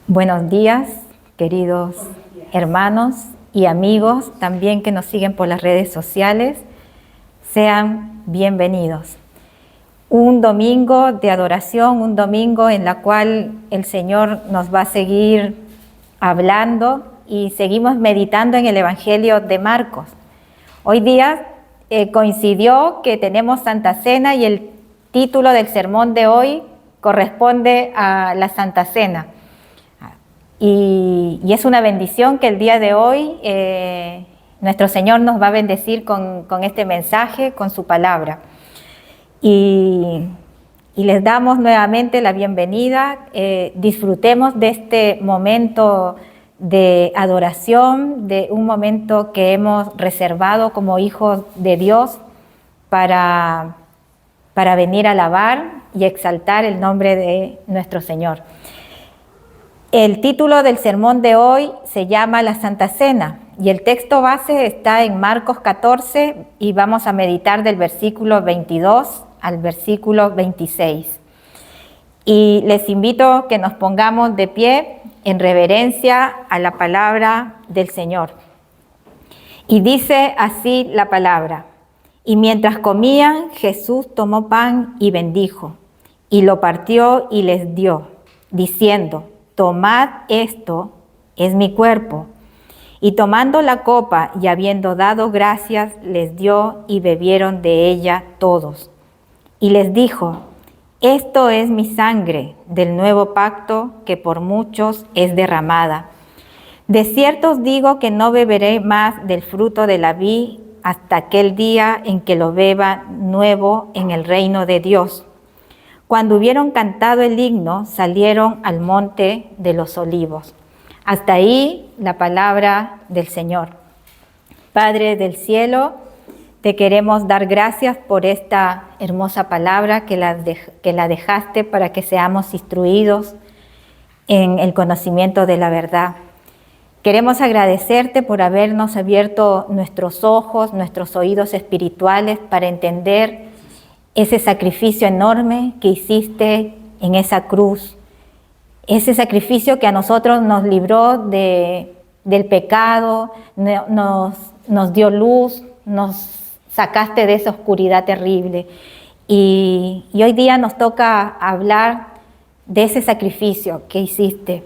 Buenos días, queridos hermanos y amigos también que nos siguen por las redes sociales. Sean bienvenidos. Un domingo de adoración, un domingo en la cual el Señor nos va a seguir hablando y seguimos meditando en el Evangelio de Marcos. Hoy día coincidió que tenemos Santa Cena y el título del sermón de hoy corresponde a la Santa Cena. Y es una bendición que el día de hoy nuestro Señor nos va a bendecir con este mensaje, con su palabra. Y les damos nuevamente la bienvenida. Disfrutemos de este momento de adoración, de un momento que hemos reservado como hijos de Dios para venir a alabar y exaltar el nombre de nuestro Señor. El título del sermón de hoy se llama La Santa Cena y el texto base está en Marcos 14 y vamos a meditar del versículo 22 al versículo 26. Y les invito a que nos pongamos de pie en reverencia a la palabra del Señor. Y dice así la palabra: y mientras comían, Jesús tomó pan y bendijo, y lo partió y les dio, diciendo: tomad esto, es mi cuerpo. Y tomando la copa y habiendo dado gracias, les dio y bebieron de ella todos. Y les dijo: esto es mi sangre del nuevo pacto que por muchos es derramada. De cierto os digo que no beberé más del fruto de la vid hasta aquel día en que lo beba nuevo en el reino de Dios. Cuando hubieron cantado el himno, salieron al monte de los olivos. Hasta ahí la palabra del Señor. Padre del cielo, te queremos dar gracias por esta hermosa palabra que la dejaste para que seamos instruidos en el conocimiento de la verdad. Queremos agradecerte por habernos abierto nuestros ojos, nuestros oídos espirituales para entender ese sacrificio enorme que hiciste en esa cruz, ese sacrificio que a nosotros nos libró del pecado, nos dio luz, nos sacaste de esa oscuridad terrible. Y hoy día nos toca hablar de ese sacrificio que hiciste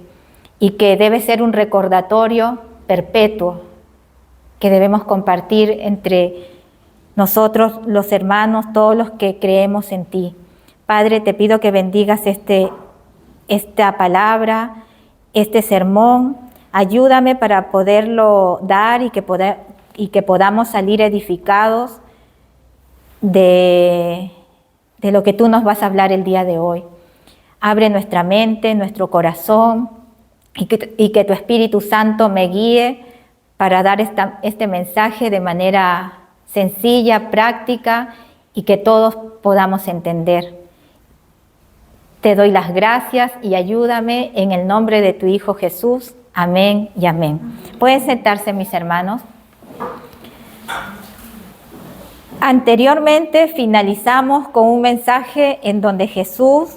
y que debe ser un recordatorio perpetuo que debemos compartir entre nosotros, los hermanos, todos los que creemos en ti. Padre, te pido que bendigas esta palabra, este sermón. Ayúdame para poderlo dar y que podamos salir edificados de lo que tú nos vas a hablar el día de hoy. Abre nuestra mente, nuestro corazón y que tu Espíritu Santo me guíe para dar este mensaje de manera sencilla, práctica y que todos podamos entender. Te doy las gracias y ayúdame en el nombre de tu Hijo Jesús. Amén y amén. Pueden sentarse, mis hermanos. Anteriormente finalizamos con un mensaje en donde Jesús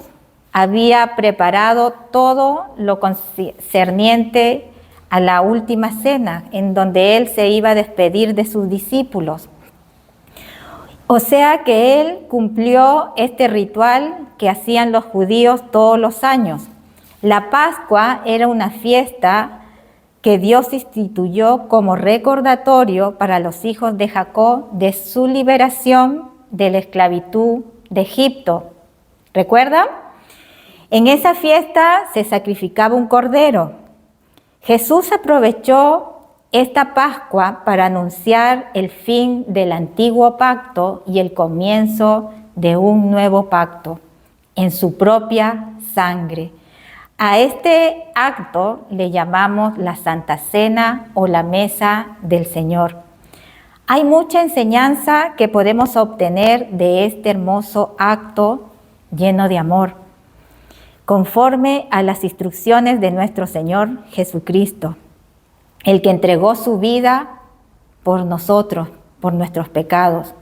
había preparado todo lo concerniente a la última cena, en donde Él se iba a despedir de sus discípulos. O sea que Él cumplió este ritual que hacían los judíos todos los años. La Pascua era una fiesta que Dios instituyó como recordatorio para los hijos de Jacob de su liberación de la esclavitud de Egipto. ¿Recuerdan? En esa fiesta se sacrificaba un cordero. Jesús aprovechó esta Pascua para anunciar el fin del antiguo pacto y el comienzo de un nuevo pacto en su propia sangre. A este acto le llamamos la Santa Cena o la Mesa del Señor. Hay mucha enseñanza que podemos obtener de este hermoso acto lleno de amor, conforme a las instrucciones de nuestro Señor Jesucristo, el que entregó su vida por nosotros, por nuestros pecados.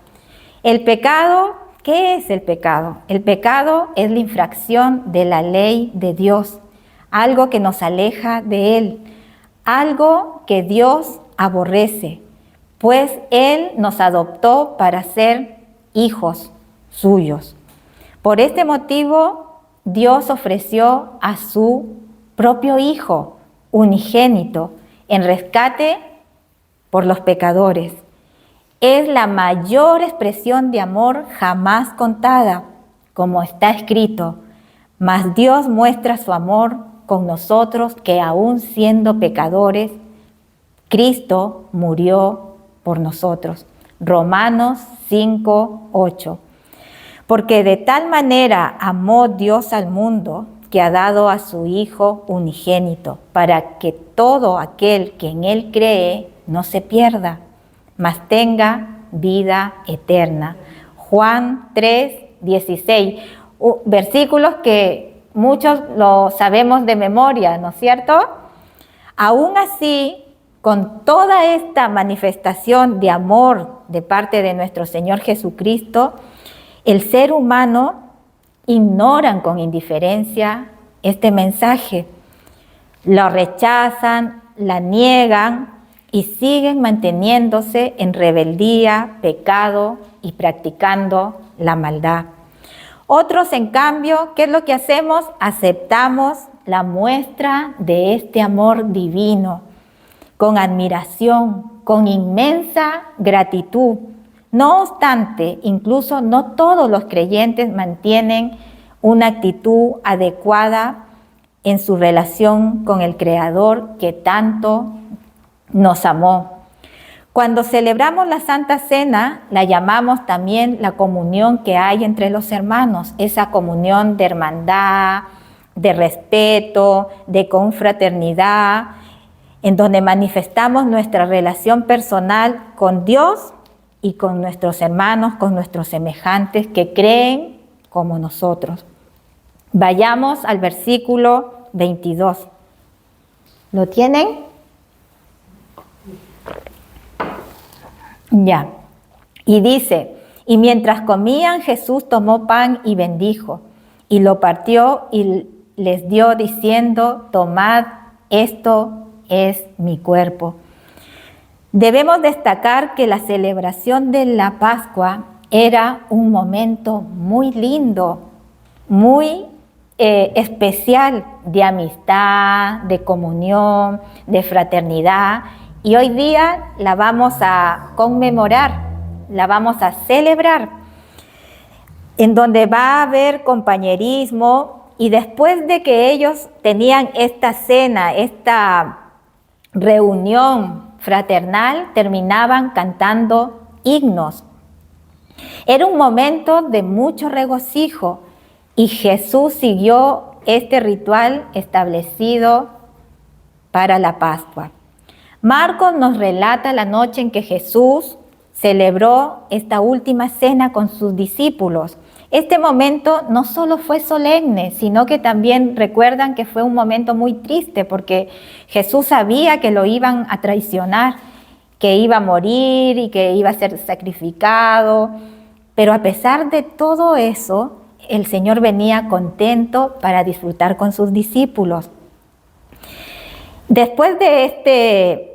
El pecado, ¿qué es el pecado? El pecado es la infracción de la ley de Dios. algo que nos aleja de Él, algo que Dios aborrece, pues Él nos adoptó para ser hijos suyos. Por este motivo, Dios ofreció a su propio Hijo unigénito en rescate por los pecadores. Es la mayor expresión de amor jamás contada, como está escrito, mas Dios muestra su amor con nosotros que aún siendo pecadores, Cristo murió por nosotros. Romanos 5:8. Porque de tal manera amó Dios al mundo que ha dado a su Hijo unigénito, para que todo aquel que en Él cree no se pierda, mas tenga vida eterna. Juan 3:16, versículos que muchos lo sabemos de memoria, ¿no es cierto? Aún así, con toda esta manifestación de amor de parte de nuestro Señor Jesucristo, el ser humano ignoran con indiferencia este mensaje, lo rechazan, la niegan y siguen manteniéndose en rebeldía, pecado y practicando la maldad. Otros, en cambio, ¿qué es lo que hacemos? Aceptamos la muestra de este amor divino con admiración, con inmensa gratitud. No obstante, incluso no todos los creyentes mantienen una actitud adecuada en su relación con el Creador que tanto nos amó. Cuando celebramos la Santa Cena, la llamamos también la comunión que hay entre los hermanos, esa comunión de hermandad, de respeto, de confraternidad, en donde manifestamos nuestra relación personal con Dios y con nuestros hermanos, con nuestros semejantes que creen como nosotros. Vayamos al versículo 22. ¿Lo tienen? Ya. Y dice, y mientras comían, Jesús tomó pan y bendijo, y lo partió y les dio diciendo, tomad, esto es mi cuerpo. Debemos destacar que la celebración de la Pascua era un momento muy lindo, muy especial de amistad, de comunión, de fraternidad, y hoy día la vamos a conmemorar, la vamos a celebrar, en donde va a haber compañerismo, y después de que ellos tenían esta cena, esta reunión fraternal, terminaban cantando himnos. Era un momento de mucho regocijo y Jesús siguió este ritual establecido para la Pascua. Marcos nos relata la noche en que Jesús celebró esta última cena con sus discípulos. Este momento no solo fue solemne, sino que también recuerdan que fue un momento muy triste porque Jesús sabía que lo iban a traicionar, que iba a morir y que iba a ser sacrificado. Pero a pesar de todo eso, el Señor venía contento para disfrutar con sus discípulos. Después de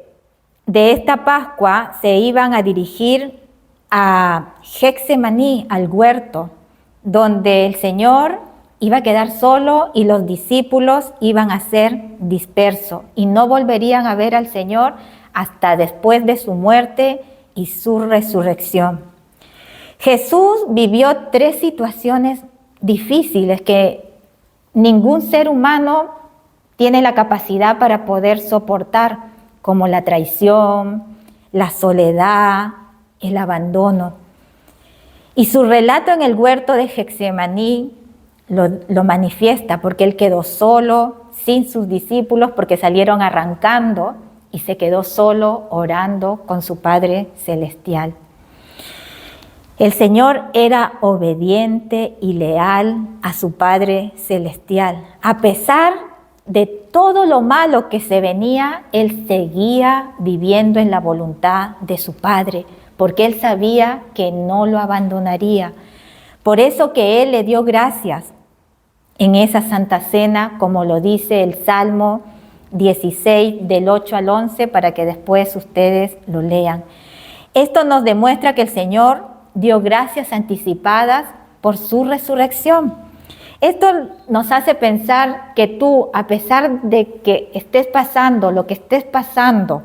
esta Pascua se iban a dirigir a Getsemaní, al huerto, donde el Señor iba a quedar solo y los discípulos iban a ser dispersos y no volverían a ver al Señor hasta después de su muerte y su resurrección. Jesús vivió 3 situaciones difíciles que ningún ser humano tiene la capacidad para poder soportar, como la traición, la soledad, el abandono. Y su relato en el huerto de Getsemaní lo manifiesta, porque él quedó solo, sin sus discípulos, porque salieron arrancando y se quedó solo orando con su Padre Celestial. El Señor era obediente y leal a su Padre Celestial. A pesar de todo lo malo que se venía, Él seguía viviendo en la voluntad de su Padre, porque Él sabía que no lo abandonaría. Por eso que Él le dio gracias en esa Santa Cena, como lo dice el Salmo 16, del 8 al 11, para que después ustedes lo lean. Esto nos demuestra que el Señor dio gracias anticipadas por su resurrección. Esto nos hace pensar que tú, a pesar de que estés pasando lo que estés pasando,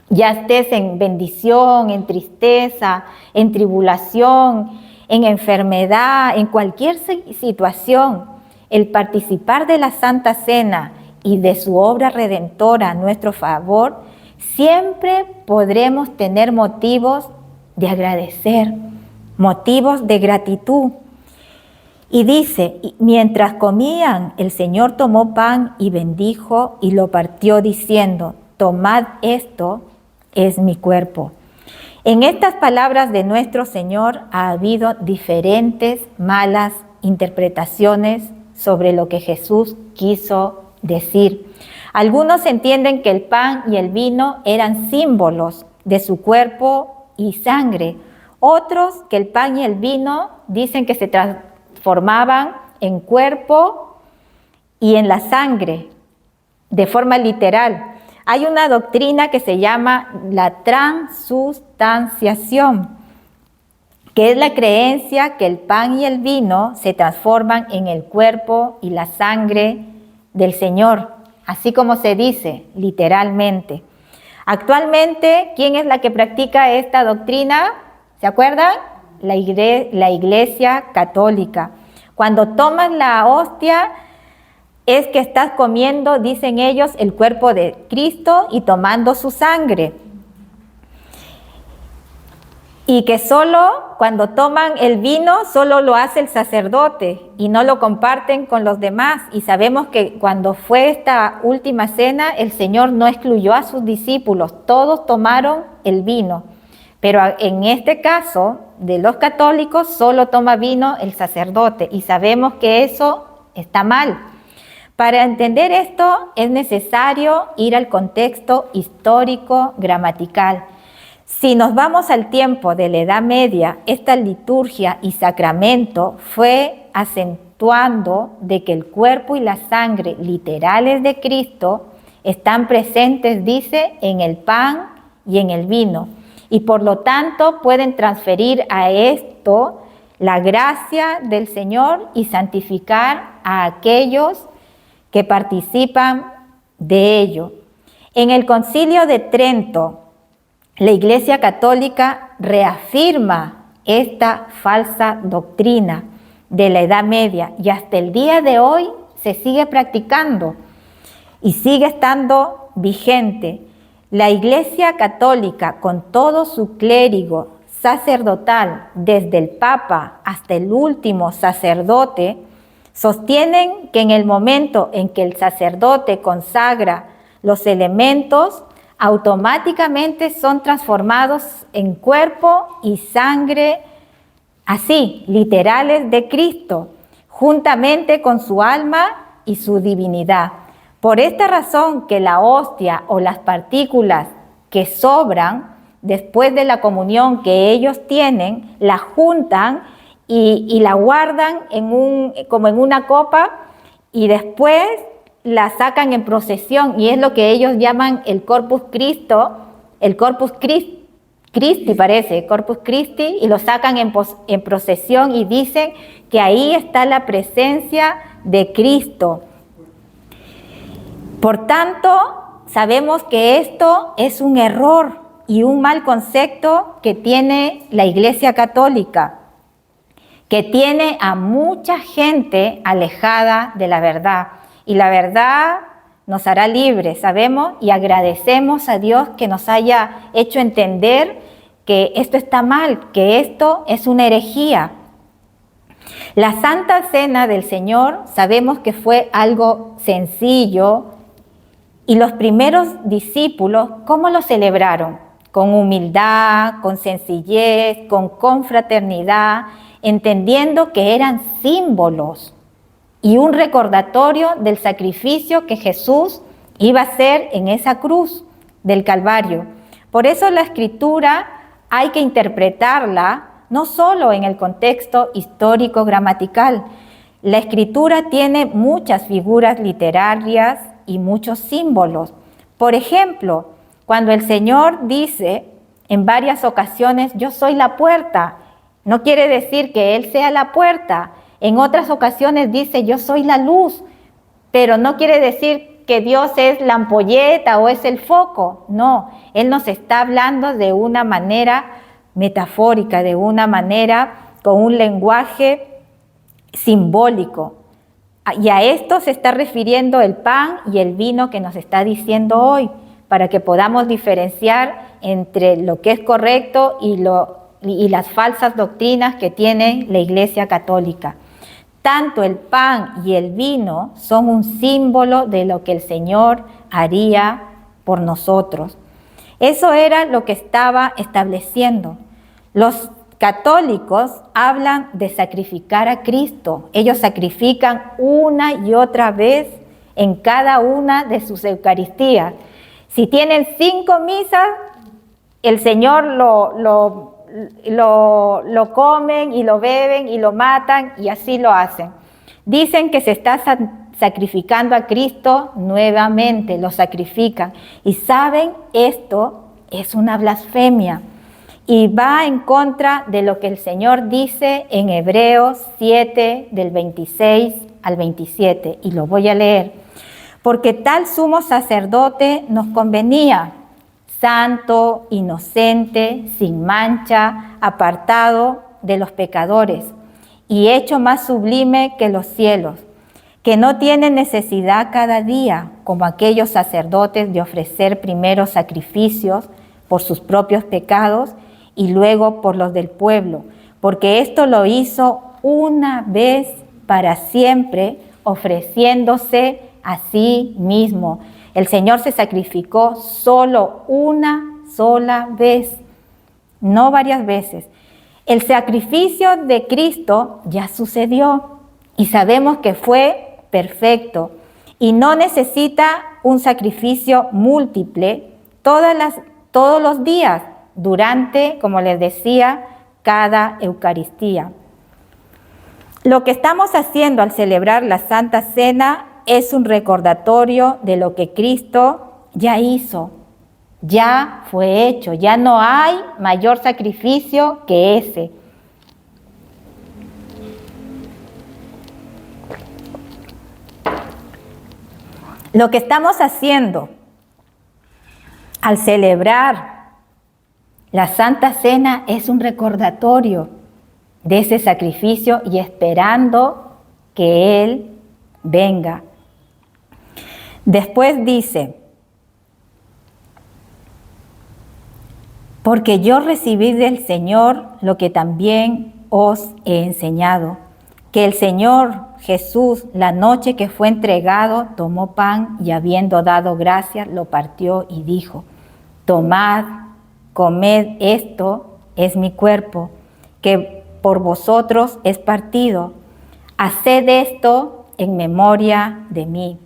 ya estés en bendición, en tristeza, en tribulación, en enfermedad, en cualquier situación, el participar de la Santa Cena y de su obra redentora a nuestro favor, siempre podremos tener motivos de agradecer, motivos de gratitud. Y dice, mientras comían, el Señor tomó pan y bendijo y lo partió diciendo, tomad esto, es mi cuerpo. En estas palabras de nuestro Señor ha habido diferentes malas interpretaciones sobre lo que Jesús quiso decir. Algunos entienden que el pan y el vino eran símbolos de su cuerpo y sangre. Otros que el pan y el vino dicen que se transformaban en cuerpo y en la sangre, de forma literal. Hay una doctrina que se llama la transustanciación, que es la creencia que el pan y el vino se transforman en el cuerpo y la sangre del Señor, así como se dice literalmente. Actualmente, ¿quién es la que practica esta doctrina? ¿Se acuerdan? La Iglesia Católica. Cuando tomas la hostia, es que estás comiendo, dicen ellos, el cuerpo de Cristo y tomando su sangre. Y que solo cuando toman el vino, solo lo hace el sacerdote y no lo comparten con los demás. Y sabemos que cuando fue esta última cena, el Señor no excluyó a sus discípulos, todos tomaron el vino. Pero en este caso, de los católicos, solo toma vino el sacerdote y sabemos que eso está mal. Para entender esto es necesario ir al contexto histórico gramatical. Si nos vamos al tiempo de la Edad Media, esta liturgia y sacramento fue acentuando de que el cuerpo y la sangre literales de Cristo están presentes, dice, en el pan y en el vino. Y por lo tanto pueden transferir a esto la gracia del Señor y santificar a aquellos que participan de ello. En el Concilio de Trento, la Iglesia Católica reafirma esta falsa doctrina de la Edad Media y hasta el día de hoy se sigue practicando y sigue estando vigente. La Iglesia Católica, con todo su clérigo sacerdotal, desde el Papa hasta el último sacerdote, sostienen que en el momento en que el sacerdote consagra los elementos, automáticamente son transformados en cuerpo y sangre, así, literales de Cristo, juntamente con su alma y su divinidad. Por esta razón que la hostia o las partículas que sobran después de la comunión que ellos tienen, la juntan y la guardan como en una copa y después la sacan en procesión, y es lo que ellos llaman el Corpus Christi, y lo sacan en procesión y dicen que ahí está la presencia de Cristo. Por tanto, sabemos que esto es un error y un mal concepto que tiene la Iglesia Católica, que tiene a mucha gente alejada de la verdad. Y la verdad nos hará libres, sabemos, y agradecemos a Dios que nos haya hecho entender que esto está mal, que esto es una herejía. La Santa Cena del Señor sabemos que fue algo sencillo, y los primeros discípulos, ¿cómo lo celebraron? Con humildad, con sencillez, con confraternidad, entendiendo que eran símbolos y un recordatorio del sacrificio que Jesús iba a hacer en esa cruz del Calvario. Por eso la Escritura hay que interpretarla no solo en el contexto histórico gramatical. La Escritura tiene muchas figuras literarias y muchos símbolos. Por ejemplo, cuando el Señor dice en varias ocasiones, yo soy la puerta, no quiere decir que Él sea la puerta. En otras ocasiones dice, yo soy la luz, pero no quiere decir que Dios es la ampolleta o es el foco. No, Él nos está hablando de una manera metafórica, de una manera con un lenguaje simbólico. Y a esto se está refiriendo el pan y el vino que nos está diciendo hoy, para que podamos diferenciar entre lo que es correcto y las falsas doctrinas que tiene la Iglesia Católica. Tanto el pan y el vino son un símbolo de lo que el Señor haría por nosotros. Eso era lo que estaba estableciendo. Los católicos hablan de sacrificar a Cristo. Ellos sacrifican una y otra vez en cada una de sus Eucaristías. Si tienen 5 misas, el Señor lo comen y lo beben y lo matan y así lo hacen. Dicen que se está sacrificando a Cristo nuevamente, lo sacrifican. Y saben, esto es una blasfemia y va en contra de lo que el Señor dice en Hebreos 7, del 26 al 27, y lo voy a leer. Porque tal sumo sacerdote nos convenía, santo, inocente, sin mancha, apartado de los pecadores y hecho más sublime que los cielos, que no tiene necesidad cada día, como aquellos sacerdotes, de ofrecer primero sacrificios por sus propios pecados y luego por los del pueblo, porque esto lo hizo una vez para siempre, ofreciéndose a sí mismo. El Señor se sacrificó solo una sola vez, no varias veces. El sacrificio de Cristo ya sucedió y sabemos que fue perfecto y no necesita un sacrificio múltiple todos los días durante, como les decía, cada Eucaristía. Lo que estamos haciendo al celebrar la Santa Cena es un recordatorio de lo que Cristo ya hizo, ya fue hecho, ya no hay mayor sacrificio que ese. Lo que estamos haciendo al celebrar la Santa Cena es un recordatorio de ese sacrificio y esperando que Él venga. Después dice, porque yo recibí del Señor lo que también os he enseñado, que el Señor Jesús, la noche que fue entregado, tomó pan y habiendo dado gracias, lo partió y dijo, tomad, comed, esto es mi cuerpo, que por vosotros es partido. Haced esto en memoria de mí.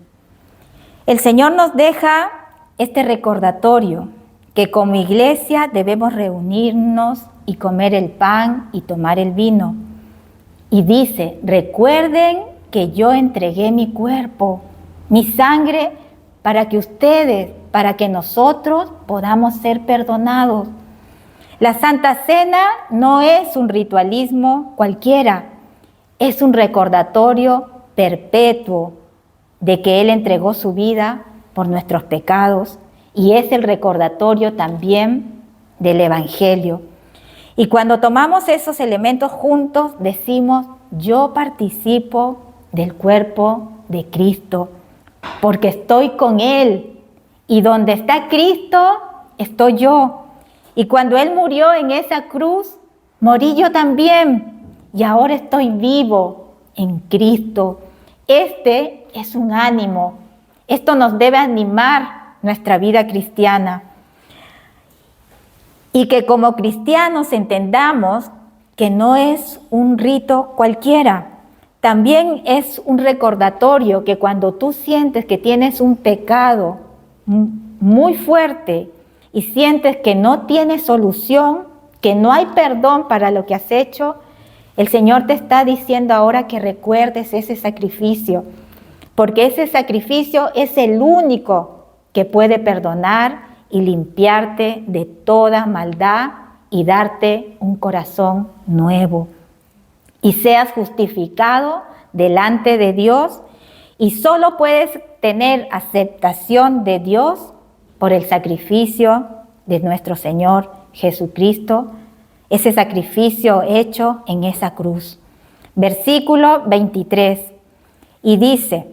El Señor nos deja este recordatorio, que como iglesia debemos reunirnos y comer el pan y tomar el vino. Y dice, recuerden que yo entregué mi cuerpo, mi sangre, para que ustedes, para que nosotros podamos ser perdonados. La Santa Cena no es un ritualismo cualquiera, es un recordatorio perpetuo de que Él entregó su vida por nuestros pecados y es el recordatorio también del Evangelio. Y cuando tomamos esos elementos juntos, decimos, yo participo del cuerpo de Cristo, porque estoy con Él. Y donde está Cristo, estoy yo. Y cuando Él murió en esa cruz, morí yo también. Y ahora estoy vivo en Cristo. Este es un ánimo. Esto nos debe animar nuestra vida cristiana. Y que como cristianos entendamos que no es un rito cualquiera. También es un recordatorio que cuando tú sientes que tienes un pecado muy fuerte y sientes que no tienes solución, que no hay perdón para lo que has hecho, El Señor te está diciendo ahora que recuerdes ese sacrificio, porque ese sacrificio es el único que puede perdonar y limpiarte de toda maldad y darte un corazón nuevo. Y seas justificado delante de Dios, y solo puedes tener aceptación de Dios por el sacrificio de nuestro Señor Jesucristo, ese sacrificio hecho en esa cruz. Versículo 23, y dice: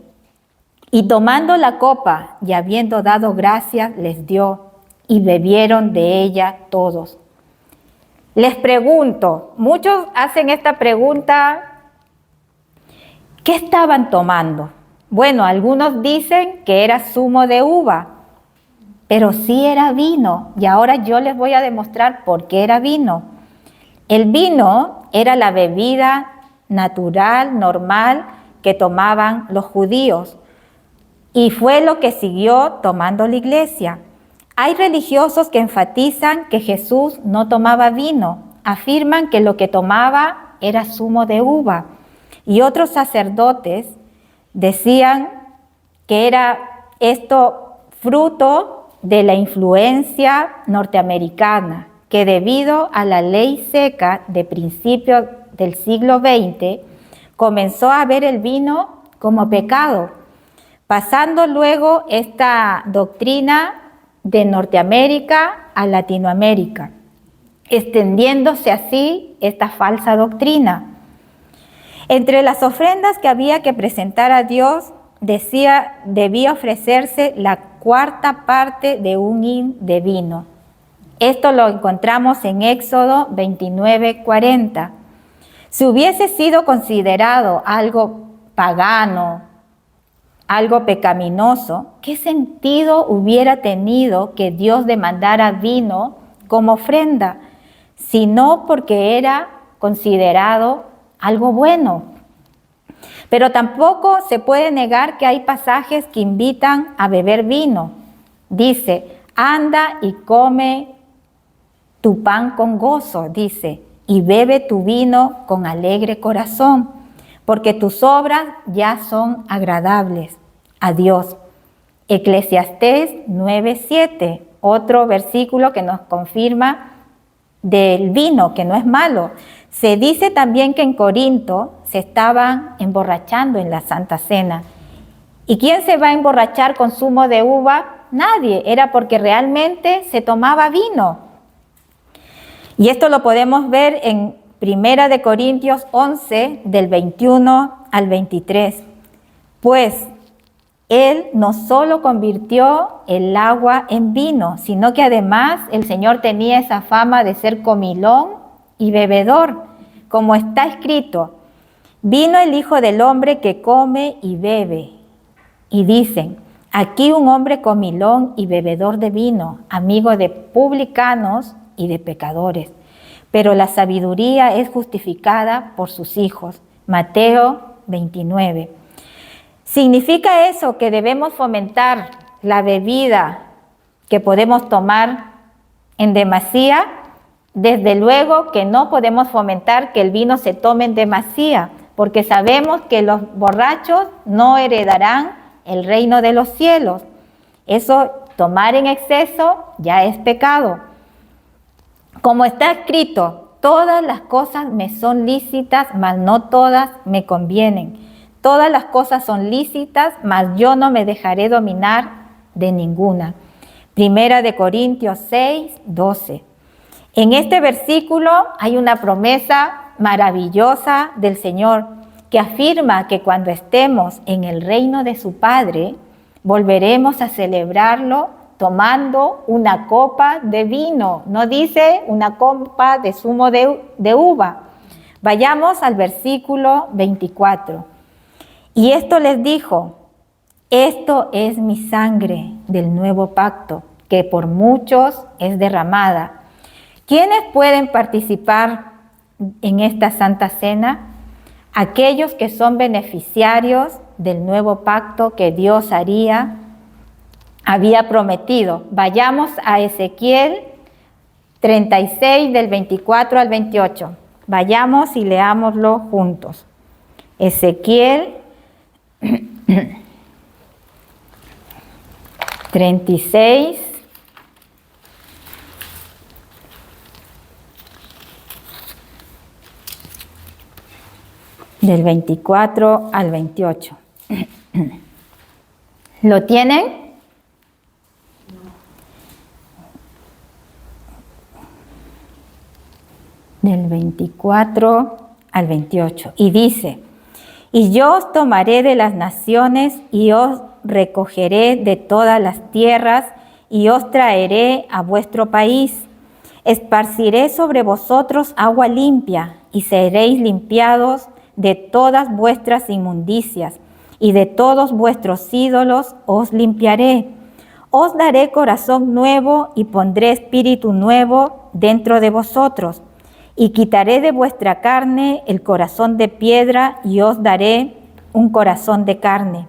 y tomando la copa y habiendo dado gracias, les dio, y bebieron de ella todos. Les pregunto, muchos hacen esta pregunta: ¿qué estaban tomando? Bueno, algunos dicen que era zumo de uva, pero sí era vino, y ahora yo les voy a demostrar por qué era vino. El vino era la bebida natural, normal, que tomaban los judíos, y fue lo que siguió tomando la iglesia. Hay religiosos que enfatizan que Jesús no tomaba vino, afirman que lo que tomaba era zumo de uva, y otros sacerdotes decían que era esto fruto de la influencia norteamericana, que debido a la ley seca de principios del siglo XX, comenzó a ver el vino como pecado, pasando luego esta doctrina de Norteamérica a Latinoamérica, extendiéndose así esta falsa doctrina. Entre las ofrendas que había que presentar a Dios, debía ofrecerse la cuarta parte de un hin de vino. Esto lo encontramos en Éxodo 29:40. Si hubiese sido considerado algo pagano, algo pecaminoso, ¿qué sentido hubiera tenido que Dios demandara vino como ofrenda? Sino porque era considerado algo bueno. Pero tampoco se puede negar que hay pasajes que invitan a beber vino. Dice: anda y come tu pan con gozo, dice, y bebe tu vino con alegre corazón, porque tus obras ya son agradables a Dios. Eclesiastés 9:7, otro versículo que nos confirma del vino, que no es malo. Se dice también que en Corinto se estaban emborrachando en la Santa Cena. ¿Y quién se va a emborrachar con zumo de uva? Nadie, era porque realmente se tomaba vino. Y esto lo podemos ver en 1 de Corintios 11, del 21 al 23. Pues Él no solo convirtió el agua en vino, sino que además el Señor tenía esa fama de ser comilón y bebedor, como está escrito: vino el Hijo del Hombre que come y bebe. Y dicen: aquí un hombre comilón y bebedor de vino, amigo de publicanos y de pecadores. Pero la sabiduría es justificada por sus hijos. Mateo 29. ¿Significa eso que debemos fomentar la bebida que podemos tomar en demasía? Desde luego que no podemos fomentar que el vino se tome en demasía, porque sabemos que los borrachos no heredarán el reino de los cielos. Eso, tomar en exceso, ya es pecado. Como está escrito: todas las cosas me son lícitas, mas no todas me convienen. Todas las cosas son lícitas, mas yo no me dejaré dominar de ninguna. 1 de Corintios 6:12. En este versículo hay una promesa maravillosa del Señor que afirma que cuando estemos en el reino de su Padre, volveremos a celebrarlo tomando una copa de vino. No dice una copa de zumo de uva. Vayamos al versículo 24. Y esto les dijo: esto es mi sangre del nuevo pacto, que por muchos es derramada. ¿Quiénes pueden participar en esta Santa Cena? Aquellos que son beneficiarios del nuevo pacto que Dios había prometido. Vayamos a Ezequiel 36, del 24 al 28. Vayamos y leámoslo juntos. Ezequiel 36, del 24 al 28. ¿Lo tienen? Del 24 al 28. Y dice: y yo os tomaré de las naciones y os recogeré de todas las tierras y os traeré a vuestro país. Esparciré sobre vosotros agua limpia y seréis limpiados de todas vuestras inmundicias y de todos vuestros ídolos os limpiaré. Os daré corazón nuevo y pondré espíritu nuevo dentro de vosotros. Y quitaré de vuestra carne el corazón de piedra y os daré un corazón de carne.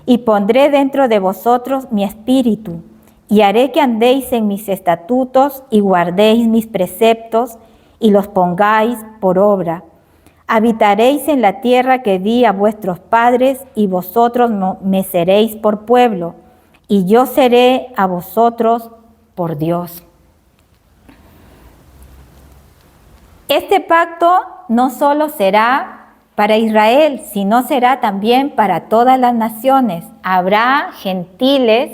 Y pondré dentro de vosotros mi espíritu y haré que andéis en mis estatutos y guardéis mis preceptos y los pongáis por obra. Habitaréis en la tierra que di a vuestros padres y vosotros me seréis por pueblo y yo seré a vosotros por Dios. Este pacto no solo será para Israel, sino será también para todas las naciones. Habrá gentiles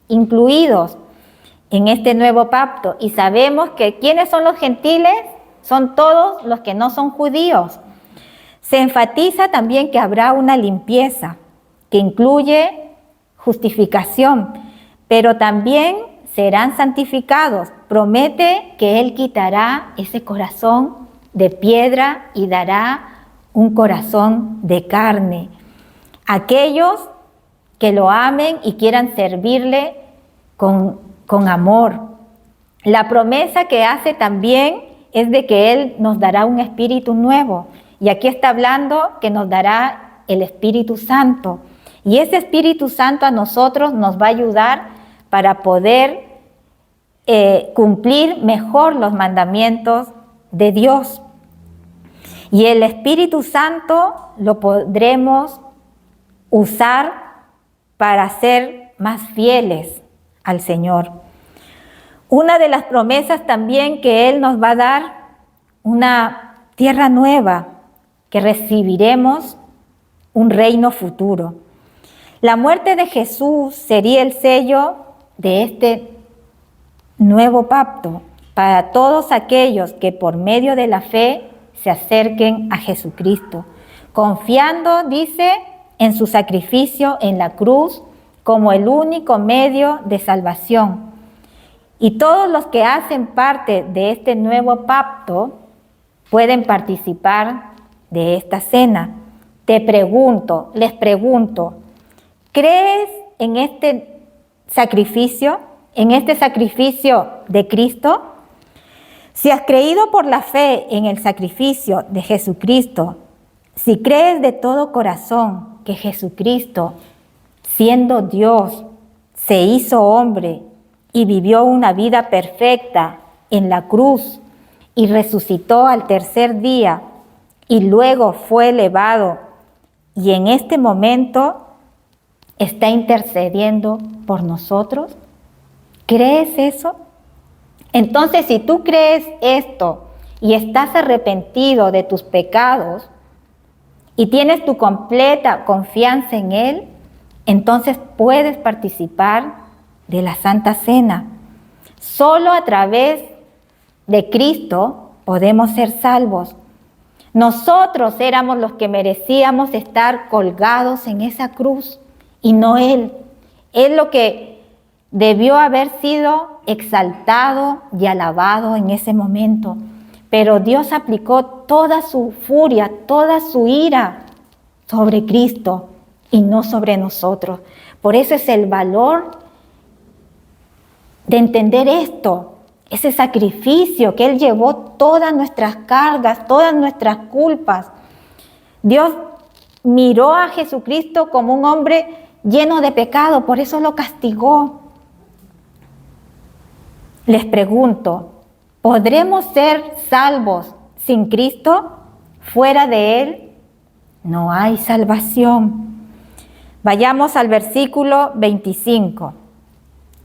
incluidos en este nuevo pacto. Y sabemos que ¿quiénes son los gentiles? Son todos los que no son judíos. Se enfatiza también que habrá una limpieza que incluye justificación, pero también serán santificados. Promete que Él quitará ese corazón de piedra y dará un corazón de carne. Aquellos que lo amen y quieran servirle con amor. La promesa que hace también es de que Él nos dará un espíritu nuevo. Y aquí está hablando que nos dará el Espíritu Santo. Y ese Espíritu Santo a nosotros nos va a ayudar para poder cumplir mejor los mandamientos de Dios. Y el Espíritu Santo lo podremos usar para ser más fieles al Señor. Una de las promesas también que Él nos va a dar una tierra nueva, que recibiremos un reino futuro. La muerte de Jesús sería el sello de este nuevo pacto para todos aquellos que por medio de la fe se acerquen a Jesucristo, confiando, dice, en su sacrificio en la cruz como el único medio de salvación. Y todos los que hacen parte de este nuevo pacto pueden participar de esta cena. Les pregunto, ¿crees en este sacrificio de Cristo? Si has creído por la fe en el sacrificio de Jesucristo, si crees de todo corazón que Jesucristo, siendo Dios, se hizo hombre y vivió una vida perfecta en la cruz y resucitó al tercer día y luego fue elevado y en este momento está intercediendo por nosotros, ¿crees eso? Entonces, si tú crees esto y estás arrepentido de tus pecados y tienes tu completa confianza en Él, entonces puedes participar de la Santa Cena. Solo a través de Cristo podemos ser salvos. Nosotros éramos los que merecíamos estar colgados en esa cruz y no Él. Él lo que debió haber sido exaltado y alabado en ese momento. Pero Dios aplicó toda su furia, toda su ira sobre Cristo y no sobre nosotros. Por eso es el valor de entender esto, ese sacrificio que Él llevó todas nuestras cargas, todas nuestras culpas. Dios miró a Jesucristo como un hombre lleno de pecado, por eso lo castigó. Les pregunto, ¿podremos ser salvos sin Cristo, fuera de Él, no hay salvación. Vayamos al versículo 25.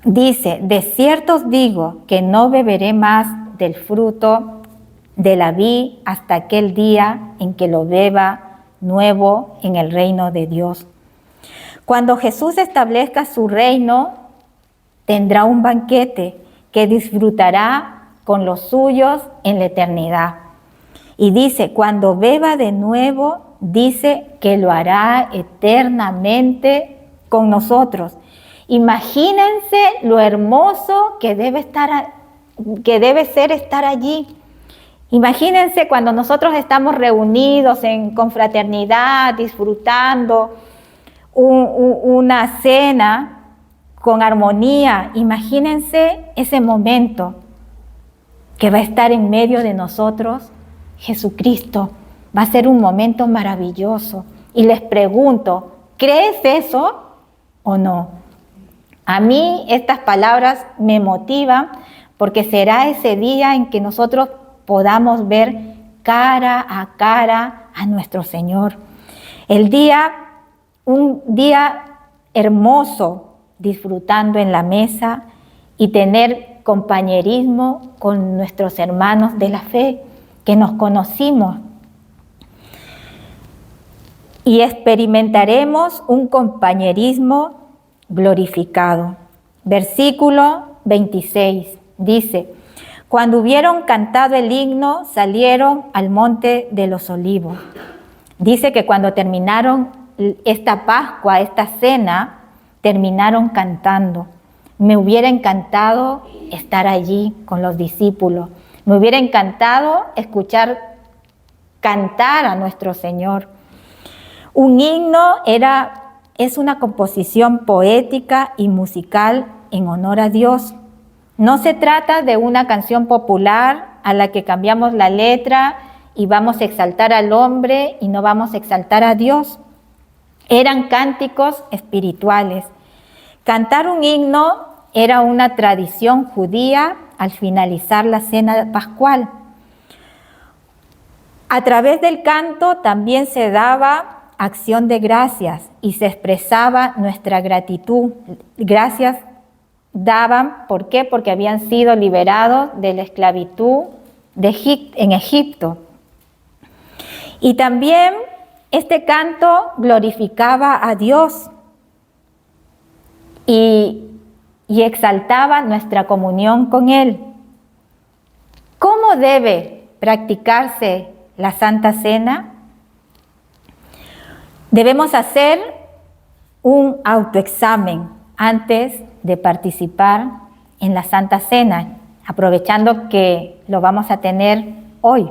Dice, de cierto os digo que no beberé más del fruto de la vid hasta aquel día en que lo beba nuevo en el reino de Dios. Cuando Jesús establezca su reino, tendrá un banquete que disfrutará con los suyos en la eternidad. Y dice, cuando beba de nuevo, dice que lo hará eternamente con nosotros. Imagínense lo hermoso que debe ser estar allí. Imagínense cuando nosotros estamos reunidos en confraternidad, disfrutando una cena con armonía. Imagínense ese momento que va a estar en medio de nosotros Jesucristo. Va a ser un momento maravilloso. Y les pregunto, ¿crees eso o no? A mí estas palabras me motivan porque será ese día en que nosotros podamos ver cara a nuestro Señor. Un día hermoso, disfrutando en la mesa y tener compañerismo con nuestros hermanos de la fe que nos conocimos. Y experimentaremos un compañerismo glorificado. Versículo 26 dice, cuando hubieron cantado el himno, salieron al monte de los olivos. Dice que cuando terminaron esta Pascua, esta cena, terminaron cantando. Me hubiera encantado estar allí con los discípulos. Me hubiera encantado escuchar cantar a nuestro Señor. Un himno es una composición poética y musical en honor a Dios. No se trata de una canción popular a la que cambiamos la letra y vamos a exaltar al hombre y no vamos a exaltar a Dios. Eran cánticos espirituales. Cantar un himno era una tradición judía al finalizar la cena pascual. A través del canto también se daba acción de gracias y se expresaba nuestra gratitud. Gracias daban, ¿por qué? Porque habían sido liberados de la esclavitud en Egipto. Y también este canto glorificaba a Dios y exaltaba nuestra comunión con Él. ¿Cómo debe practicarse la Santa Cena? Debemos hacer un autoexamen antes de participar en la Santa Cena, aprovechando que lo vamos a tener hoy.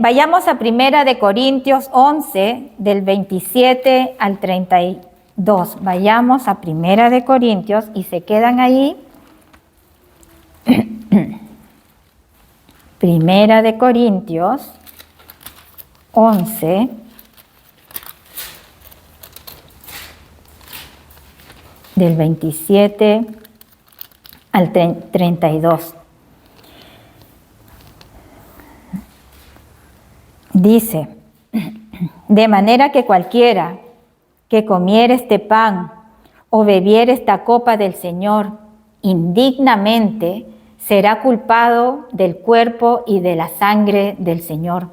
Vayamos a 1 Corintios 11, del 27 al 32. Vayamos a 1 Corintios y se quedan ahí. 1 Corintios 11, del 27 al 32. Dice, de manera que cualquiera que comiere este pan o bebiere esta copa del Señor indignamente, será culpado del cuerpo y de la sangre del Señor.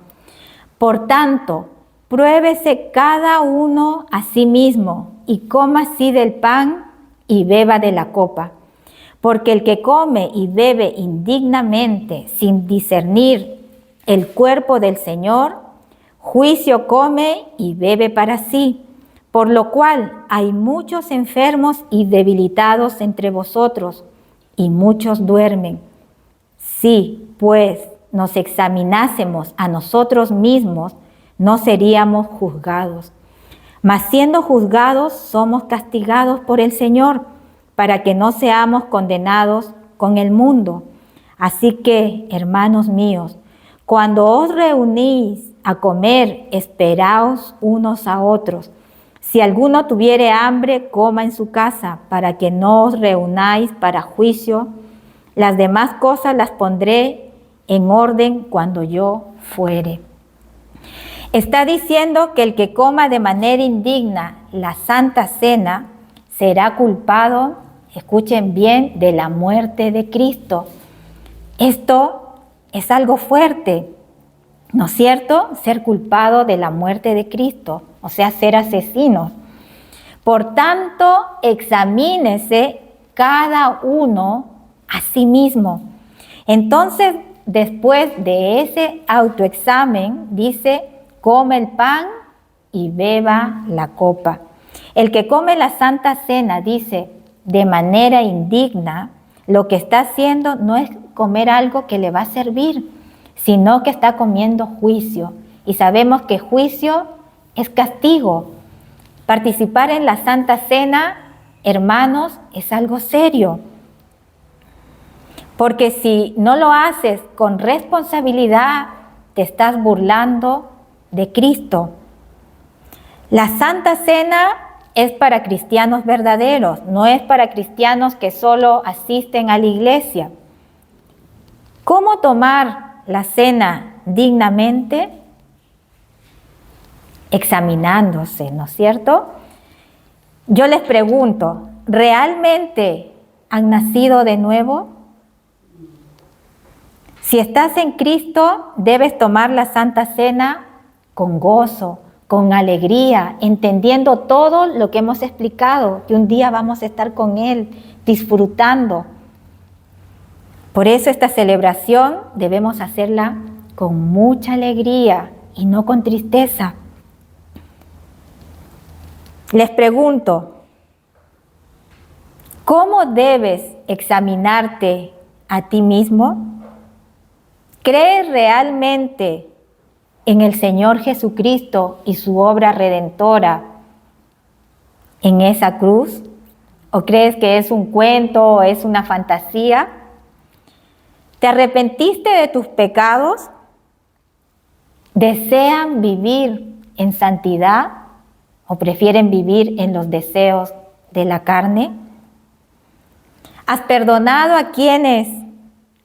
Por tanto, pruébese cada uno a sí mismo y coma así del pan y beba de la copa. Porque el que come y bebe indignamente sin discernir el cuerpo del Señor, juicio come y bebe para sí, por lo cual hay muchos enfermos y debilitados entre vosotros, y muchos duermen. Si, pues, nos examinásemos a nosotros mismos, no seríamos juzgados. Mas siendo juzgados, somos castigados por el Señor, para que no seamos condenados con el mundo. Así que, hermanos míos, cuando os reunís a comer, esperaos unos a otros. Si alguno tuviere hambre, coma en su casa, para que no os reunáis para juicio. Las demás cosas las pondré en orden cuando yo fuere. Está diciendo que el que coma de manera indigna la Santa Cena será culpado, escuchen bien, de la muerte de Cristo. Esto es algo fuerte, ¿no es cierto? Ser culpado de la muerte de Cristo, o sea, ser asesino. Por tanto, examínese cada uno a sí mismo. Entonces, después de ese autoexamen, dice, come el pan y beba la copa. El que come la Santa Cena, dice, de manera indigna, lo que está haciendo no es comer algo que le va a servir, sino que está comiendo juicio. Y sabemos que juicio es castigo. Participar en la Santa Cena, hermanos, es algo serio. Porque si no lo haces con responsabilidad, te estás burlando de Cristo. La Santa Cena es para cristianos verdaderos, no es para cristianos que solo asisten a la iglesia. ¿Cómo tomar la cena dignamente? Examinándose, ¿no es cierto? Yo les pregunto, ¿realmente han nacido de nuevo? Si estás en Cristo, debes tomar la Santa Cena con gozo, con alegría, entendiendo todo lo que hemos explicado, que un día vamos a estar con Él, disfrutando. Por eso esta celebración debemos hacerla con mucha alegría y no con tristeza. Les pregunto, ¿cómo debes examinarte a ti mismo? ¿Crees realmente en el Señor Jesucristo y su obra redentora en esa cruz? ¿O crees que es un cuento o es una fantasía? ¿Te arrepentiste de tus pecados? ¿Desean vivir en santidad o prefieren vivir en los deseos de la carne? ¿Has perdonado a quienes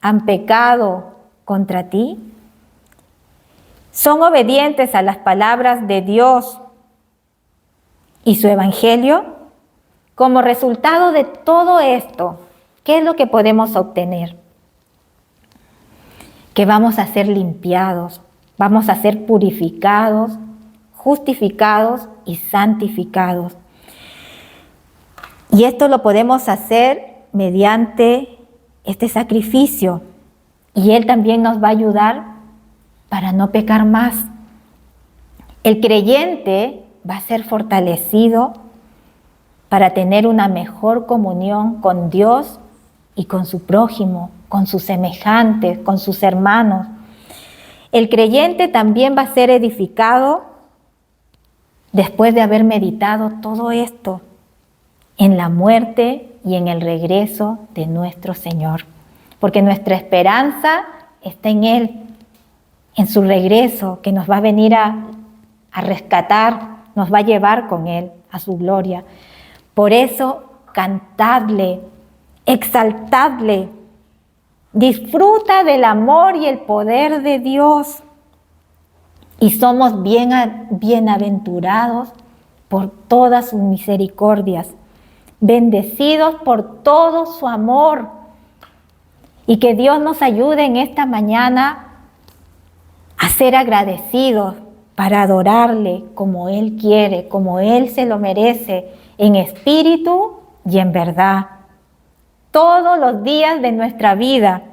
han pecado contra ti? ¿Son obedientes a las palabras de Dios y su evangelio? Como resultado de todo esto, ¿qué es lo que podemos obtener? Que vamos a ser limpiados, vamos a ser purificados, justificados y santificados. Y esto lo podemos hacer mediante este sacrificio. Y Él también nos va a ayudar para no pecar más. El creyente va a ser fortalecido para tener una mejor comunión con Dios y con su prójimo, con sus semejantes, con sus hermanos. El creyente también va a ser edificado después de haber meditado todo esto en la muerte y en el regreso de nuestro Señor. Porque nuestra esperanza está en Él, en su regreso, que nos va a venir a rescatar, nos va a llevar con Él a su gloria. Por eso, cantadle, exaltadle, disfruta del amor y el poder de Dios. Y somos bienaventurados por todas sus misericordias, bendecidos por todo su amor. Y que Dios nos ayude en esta mañana a ser agradecidos para adorarle como Él quiere, como Él se lo merece, en espíritu y en verdad. Todos los días de nuestra vida,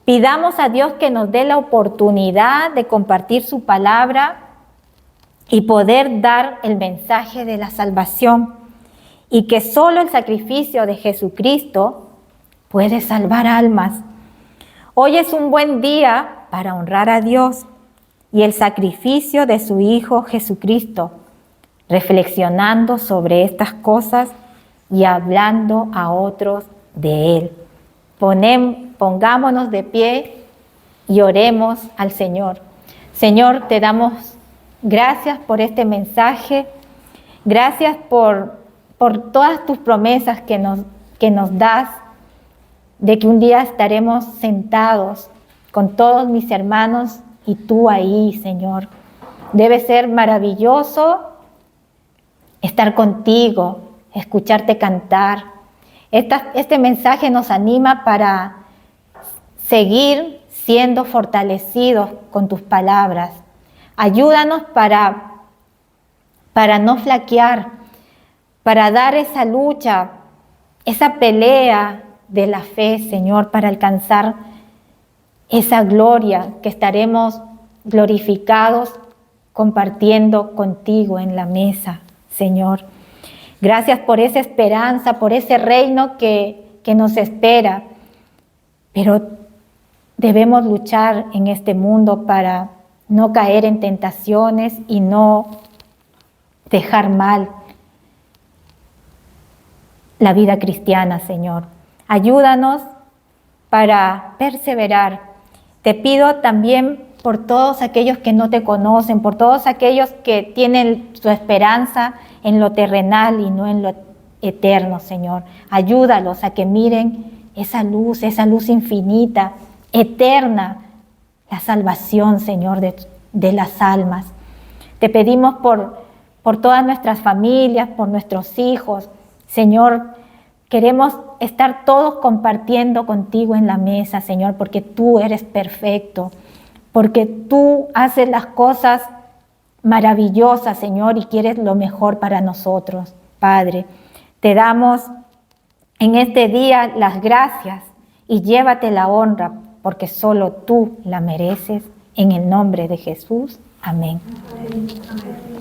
pidamos a Dios que nos dé la oportunidad de compartir su palabra y poder dar el mensaje de la salvación. Y que solo el sacrificio de Jesucristo puede salvar almas. Hoy es un buen día para honrar a Dios y el sacrificio de su Hijo Jesucristo, reflexionando sobre estas cosas y hablando a otros de Él. Pongámonos de pie y oremos al Señor. Señor, te damos gracias por este mensaje, gracias por todas tus promesas que nos das, de que un día estaremos sentados con todos mis hermanos y tú ahí, Señor. Debe ser maravilloso estar contigo, escucharte cantar. Este mensaje nos anima para seguir siendo fortalecidos con tus palabras. Ayúdanos para no flaquear, para dar esa lucha, esa pelea de la fe, Señor, para alcanzar esa gloria que estaremos glorificados compartiendo contigo en la mesa, Señor. Gracias por esa esperanza, por ese reino que nos espera, pero debemos luchar en este mundo para no caer en tentaciones y no dejar mal la vida cristiana, Señor. Ayúdanos para perseverar. Te pido también por todos aquellos que no te conocen, por todos aquellos que tienen su esperanza en lo terrenal y no en lo eterno, Señor. Ayúdalos a que miren esa luz infinita, eterna, la salvación, Señor, de las almas. Te pedimos por todas nuestras familias, por nuestros hijos, Señor. Queremos estar todos compartiendo contigo en la mesa, Señor, porque tú eres perfecto, porque tú haces las cosas maravillosas, Señor, y quieres lo mejor para nosotros, Padre. Te damos en este día las gracias y llévate la honra, porque solo tú la mereces. En el nombre de Jesús. Amén. Amén.